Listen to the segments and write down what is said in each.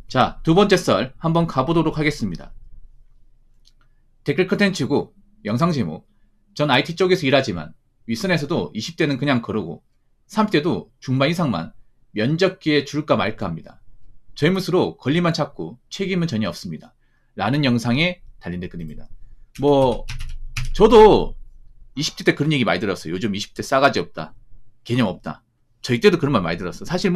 자, 두 번째 썰 한번 가보도록 하겠습니다. 댓글 컨텐츠고 영상 제목. 전 IT 쪽에서 일하지만 윗선에서도 20대는 그냥 거르고 30대도 중반 이상만 면접 기회 줄까 말까 합니다. 젊을수록 권리만 찾고 책임은 전혀 없습니다. 라는 영상에 달린 댓글입니다. 저도 20대 때 그런 얘기 많이 들었어요. 요즘 20대 싸가지 없다. 개념 없다. 저희 때도 그런 말 많이 들었어요. 사실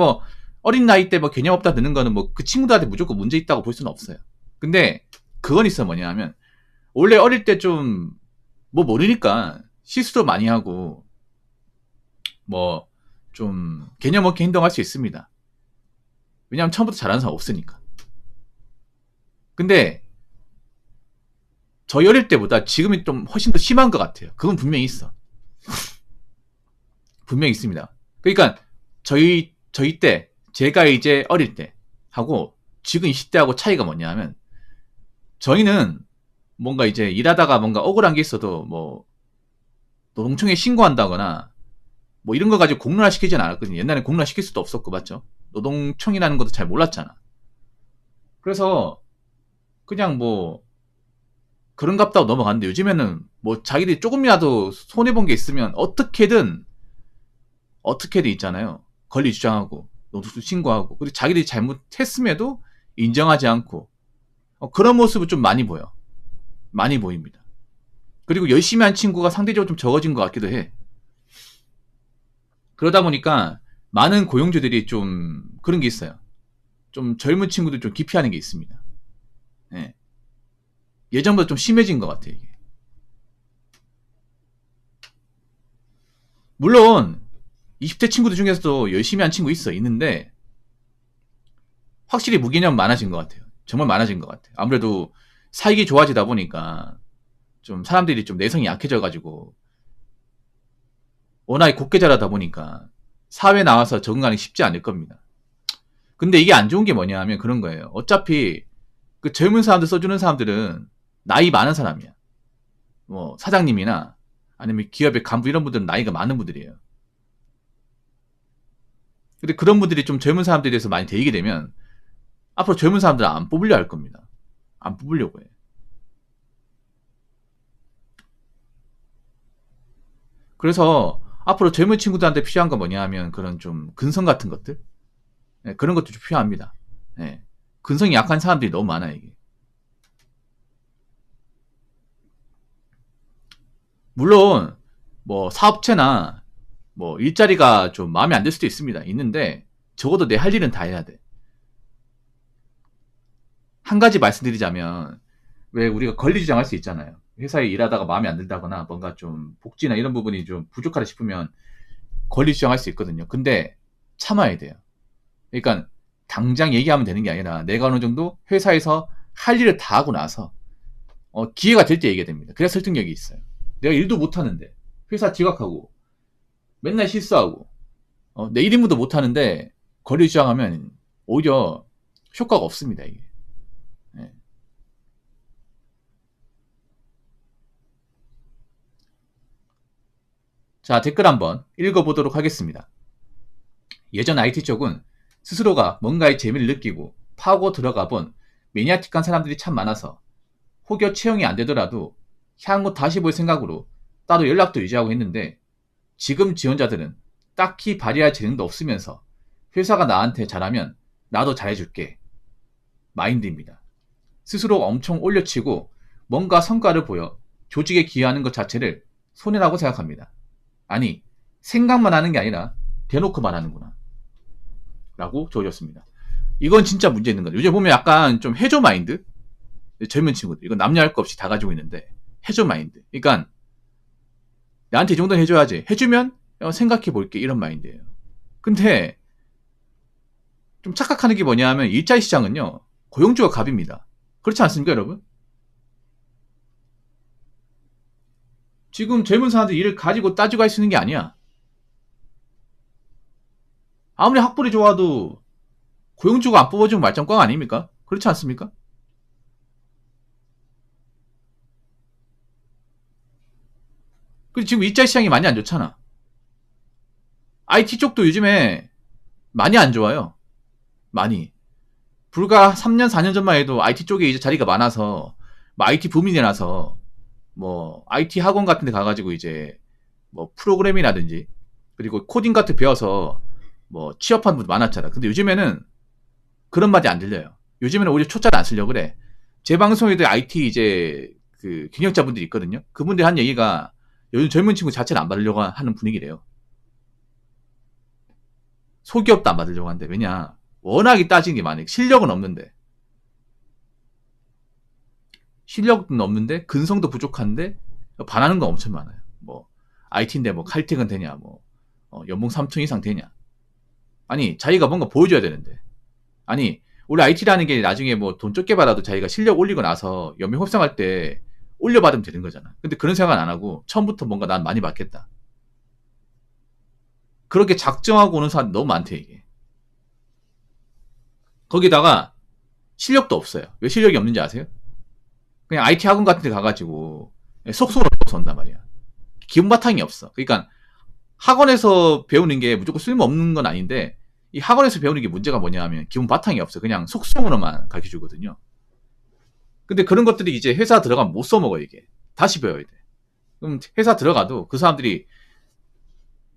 어린 나이 때 개념 없다 듣는 거는 그 친구들한테 무조건 문제 있다고 볼 수는 없어요. 근데 그건 있어. 뭐냐면 원래 어릴 때 좀 모르니까 실수도 많이 하고 좀 개념 없게 행동할 수 있습니다. 왜냐하면 처음부터 잘하는 사람 없으니까. 근데 저희 어릴 때보다 지금이 좀 훨씬 더 심한 것 같아요. 그건 분명히 있어. 분명히 있습니다. 그러니까 저희 때, 제가 이제 어릴 때 하고 지금 20대하고 차이가 뭐냐면, 저희는 뭔가 이제 일하다가 뭔가 억울한 게 있어도 노동청에 신고한다거나 이런 거 가지고 공론화 시키진 않았거든요. 옛날에 공론화 시킬 수도 없었고, 맞죠? 노동청이라는 것도 잘 몰랐잖아. 그래서 그냥 그런갑다고 넘어갔는데, 요즘에는 자기들이 조금이라도 손해본 게 있으면 어떻게든 있잖아요. 권리 주장하고 노동청 신고하고, 그리고 자기들이 잘못했음에도 인정하지 않고, 그런 모습을 좀 많이 보여. 많이 보입니다. 그리고 열심히 한 친구가 상대적으로 좀 적어진 것 같기도 해. 그러다 보니까 많은 고용주들이 좀 그런 게 있어요. 좀 젊은 친구들 좀 기피하는 게 있습니다. 예. 예전보다 좀 심해진 것 같아요, 이게. 물론 20대 친구들 중에서도 열심히 한 친구 있는데 확실히 무개념 많아진 것 같아요. 정말 많아진 것 같아요. 아무래도 사익이 좋아지다 보니까 좀 사람들이 좀 내성이 약해져가지고 워낙에 곱게 자라다 보니까 사회에 나와서 적응하기 쉽지 않을 겁니다. 근데 이게 안 좋은 게 뭐냐 하면 그런 거예요. 어차피 그 젊은 사람들 써주는 사람들은 나이 많은 사람이야. 사장님이나 아니면 기업의 간부 이런 분들은 나이가 많은 분들이에요. 근데 그런 분들이 좀 젊은 사람들에 대해서 많이 대이게 되면 앞으로 젊은 사람들은 안 뽑으려 할 겁니다. 안 뽑으려고 해. 그래서 앞으로 젊은 친구들한테 필요한 건 뭐냐 하면 그런 좀 근성 같은 것들, 그런 것도 좀 필요합니다. 근성이 약한 사람들이 너무 많아요, 이게. 물론 사업체나 일자리가 좀 마음에 안 들 수도 있는데 적어도 내 할 일은 다 해야 돼. 한 가지 말씀드리자면, 왜 우리가 권리 주장할 수 있잖아요. 회사에 일하다가 마음에 안 들다거나 뭔가 좀 복지나 이런 부분이 좀 부족하다 싶으면 권리 주장할 수 있거든요. 근데 참아야 돼요. 그러니까 당장 얘기하면 되는 게 아니라 내가 어느 정도 회사에서 할 일을 다 하고 나서 기회가 될 때 얘기해야 됩니다. 그래야 설득력이 있어요. 내가 일도 못하는데 회사 지각하고 맨날 실수하고 내 1인분도 못하는데 권리 주장하면 오히려 효과가 없습니다. 이게. 네. 자, 댓글 한번 읽어보도록 하겠습니다. 예전 IT 쪽은 스스로가 뭔가의 재미를 느끼고 파고 들어가 본 매니아틱한 사람들이 참 많아서 혹여 채용이 안 되더라도 향후 다시 볼 생각으로 따로 연락도 유지하고 했는데, 지금 지원자들은 딱히 발휘할 재능도 없으면서 회사가 나한테 잘하면 나도 잘해줄게 마인드입니다. 스스로 엄청 올려치고 뭔가 성과를 보여 조직에 기여하는 것 자체를 손해라고 생각합니다. 아니, 생각만 하는 게 아니라 대놓고 말하는구나 라고 적어줬습니다. 이건 진짜 문제 있는 거죠. 요즘 보면 약간 좀 해줘 마인드, 젊은 친구들 이건 남녀 할 거 없이 다 가지고 있는데, 해줘 마인드. 그러니까 나한테 이 정도는 해줘야지, 해주면 생각해 볼게, 이런 마인드예요. 근데 좀 착각하는 게 뭐냐 하면 일자리 시장은요, 고용주가 갑입니다. 그렇지 않습니까, 여러분? 지금 젊은 사람들 일을 가지고 따지고 할 수 있는 게 아니야. 아무리 학벌이 좋아도 고용주가 안 뽑아주면 말짱 꽝 아닙니까? 그렇지 않습니까? 그리고 지금 일자리 시장이 많이 안 좋잖아. IT 쪽도 요즘에 많이 안 좋아요. 많이. 불과 3년, 4년 전만 해도 IT 쪽에 이제 자리가 많아서, 뭐 IT 붐이 나서, 뭐 IT 학원 같은 데 가가지고 이제 뭐 프로그램이라든지, 그리고 코딩 같은 거 배워서 뭐 취업한 분도 많았잖아. 근데 요즘에는 그런 말이 안 들려요. 요즘에는 오히려 초짜를 안 쓰려고 그래. 제 방송에도 IT 이제 그 경력자분들이 있거든요. 그분들이 한 얘기가 요즘 젊은 친구 자체를 안 받으려고 하는 분위기래요. 소기업도 안 받으려고 하는데. 왜냐? 워낙에 따지는 게 많으니까. 실력은 없는데. 실력은 없는데 근성도 부족한데 반하는 거 엄청 많아요. 뭐 IT인데 뭐 칼퇴근 되냐, 뭐 연봉 3천 이상 되냐. 아니 자기가 뭔가 보여줘야 되는데. 아니 원래 IT라는 게 나중에 뭐 돈 적게 받아도 자기가 실력 올리고 나서 연봉 협상할 때 올려받으면 되는 거잖아. 근데 그런 생각 안 하고 처음부터 뭔가 난 많이 받겠다. 그렇게 작정하고 오는 사람 너무 많대 이게. 거기다가 실력도 없어요. 왜 실력이 없는지 아세요? 그냥 IT 학원 같은 데 가가지고 속속으로 배워서 온단 말이야. 기본 바탕이 없어. 그러니까 학원에서 배우는 게 무조건 쓸모없는 건 아닌데 이 학원에서 배우는 게 문제가 뭐냐 하면 기본 바탕이 없어. 그냥 속성으로만 가르쳐주거든요. 근데 그런 것들이 이제 회사 들어가면 못 써먹어 이게. 다시 배워야 돼. 그럼 회사 들어가도 그 사람들이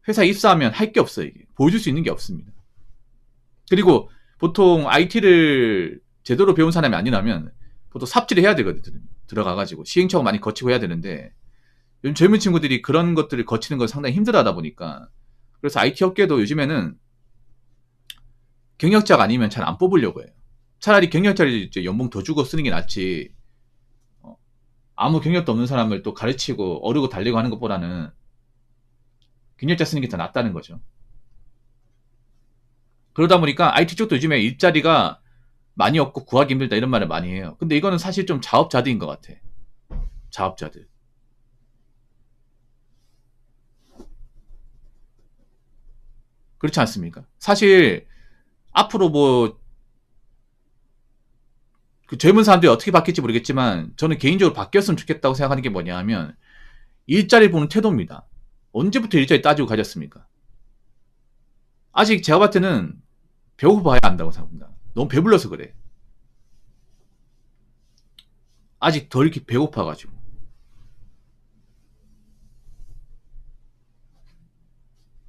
회사 입사하면 할 게 없어 이게. 보여줄 수 있는 게 없습니다. 그리고 보통 IT를 제대로 배운 사람이 아니라면 보통 삽질을 해야 되거든요. 들어가가지고 시행착오 많이 거치고 해야 되는데 요즘 젊은 친구들이 그런 것들을 거치는 걸 상당히 힘들어하다 보니까 그래서 IT 업계도 요즘에는 경력자가 아니면 잘 안 뽑으려고 해요. 차라리 경력자를 이제 연봉 더 주고 쓰는 게 낫지. 아무 경력도 없는 사람을 또 가르치고 어르고 달리고 하는 것보다는 경력자 쓰는 게 더 낫다는 거죠. 그러다 보니까 IT 쪽도 요즘에 일자리가 많이 없고 구하기 힘들다 이런 말을 많이 해요. 근데 이거는 사실 좀 자업자득인 것 같아. 자업자득. 그렇지 않습니까? 사실 앞으로 뭐 그 젊은 사람들이 어떻게 바뀔지 모르겠지만 저는 개인적으로 바뀌었으면 좋겠다고 생각하는 게 뭐냐 하면 일자리 보는 태도입니다. 언제부터 일자리 따지고 가졌습니까? 아직 제가 봤을 때는 배고파야 한다고 생각합니다. 너무 배불러서 그래. 아직 덜 이렇게 배고파가지고.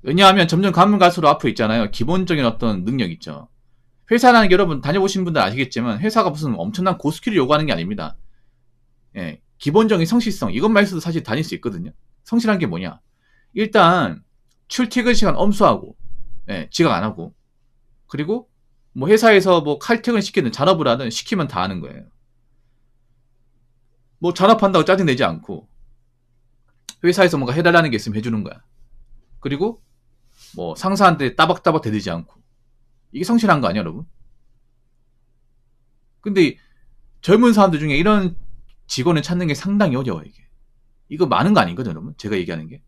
왜냐하면 점점 가면 갈수록 앞으로 있잖아요. 기본적인 어떤 능력 있죠. 회사라는 게 여러분 다녀보신 분들 아시겠지만 회사가 무슨 엄청난 고스킬을 요구하는 게 아닙니다. 예, 기본적인 성실성 이것만 있어도 사실 다닐 수 있거든요. 성실한 게 뭐냐? 일단 출퇴근 시간 엄수하고 지각 안 하고 그리고 뭐 회사에서 뭐 칼퇴근 시키든 잔업을 하든 시키면 다 하는 거예요. 뭐 잔업한다고 짜증내지 않고 회사에서 뭔가 해달라는 게 있으면 해주는 거야. 그리고 뭐 상사한테 따박따박 대들지 않고 이게 성실한 거 아니야 여러분? 근데 젊은 사람들 중에 이런 직원을 찾는 게 상당히 어려워요 이게. 이거 많은 거 아니거든 여러분? 제가 얘기하는 게.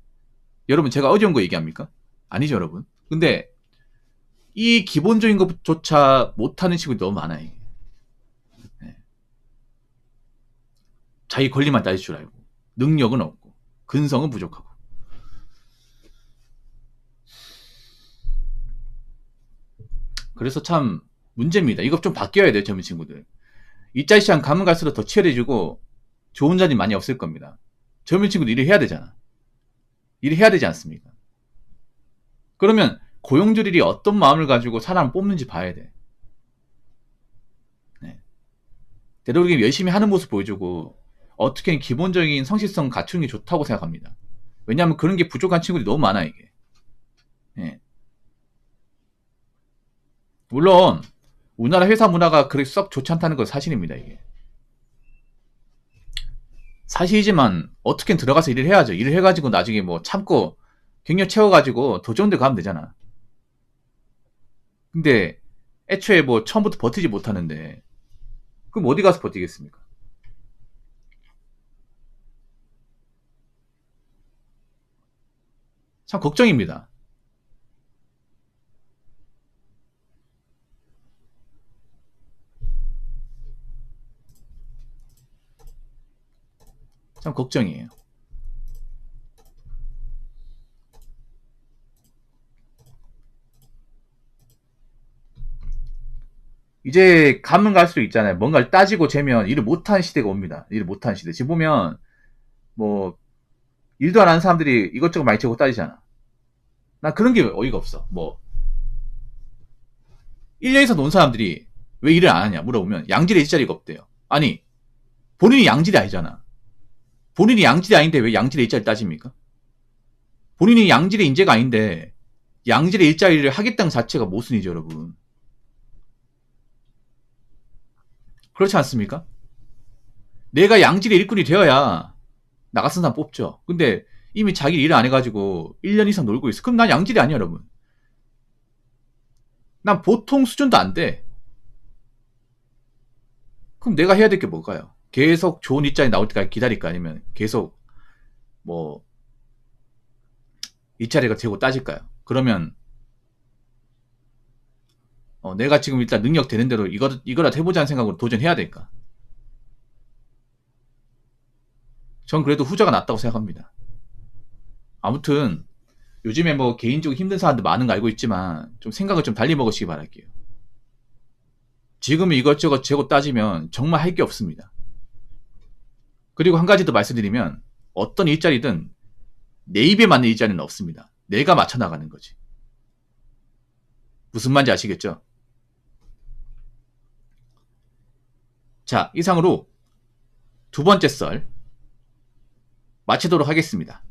여러분 제가 어려운 거 얘기합니까? 아니죠 여러분. 근데 이 기본적인 것조차 못하는 친구들이 너무 많아요 이게. 네. 자기 권리만 따질 줄 알고 능력은 없고 근성은 부족하고. 그래서 참 문제입니다. 이거 좀 바뀌어야 돼요 젊은 친구들. 일자리 시장 가면 갈수록 더 치열해지고 좋은 자리 많이 없을 겁니다. 젊은 친구들 일을 해야 되잖아. 일을 해야 되지 않습니까? 그러면 고용주들이 어떤 마음을 가지고 사람을 뽑는지 봐야 돼. 네. 되도록이면 열심히 하는 모습 보여주고 어떻게 기본적인 성실성 갖추는 게 좋다고 생각합니다. 왜냐하면 그런 게 부족한 친구들이 너무 많아 이게. 네. 물론 우리나라 회사 문화가 그렇게 썩 좋지 않다는 건 사실입니다 이게. 사실이지만 어떻게든 들어가서 일을 해야죠. 일을 해가지고 나중에 뭐 참고 경력 채워가지고 더 좋은 데 가면 되잖아. 근데 애초에 뭐 처음부터 버티지 못하는데 그럼 어디 가서 버티겠습니까? 참 걱정입니다. 참 걱정이에요. 이제 가면 갈수록 있잖아요. 뭔가를 따지고 재면 일을 못하는 시대가 옵니다. 일을 못하는 시대. 지금 보면 뭐 일도 안 하는 사람들이 이것저것 많이 재고 따지잖아. 난 그런 게 어이가 없어. 뭐 1년 이상 논 사람들이 왜 일을 안 하냐 물어보면 양질의 일자리가 없대요. 아니 본인이 양질이 아니잖아. 본인이 양질이 아닌데 왜 양질의 일자리를 따집니까? 본인이 양질의 인재가 아닌데 양질의 일자리를 하겠다는 자체가 모순이죠, 여러분. 그렇지 않습니까? 내가 양질의 일꾼이 되어야 나 같은 사람 뽑죠. 근데 이미 자기 일을 안 해가지고 1년 이상 놀고 있어. 그럼 난 양질이 아니야, 여러분. 난 보통 수준도 안 돼. 그럼 내가 해야 될 게 뭘까요? 계속 좋은 일자리 나올 때까지 기다릴까? 아니면 계속 뭐 일자리가 되고 따질까요? 그러면 내가 지금 일단 능력 되는 대로 이거라도 해보자는 생각으로 도전해야 될까? 전 그래도 후자가 낫다고 생각합니다. 아무튼 요즘에 뭐 개인적으로 힘든 사람들 많은 거 알고 있지만 좀 생각을 좀 달리 먹으시기 바랄게요. 지금 이것저것 재고 따지면 정말 할 게 없습니다. 그리고 한 가지 더 말씀드리면 어떤 일자리든 내 입에 맞는 일자리는 없습니다. 내가 맞춰 나가는 거지. 무슨 말인지 아시겠죠? 자, 이상으로 두 번째 썰 마치도록 하겠습니다.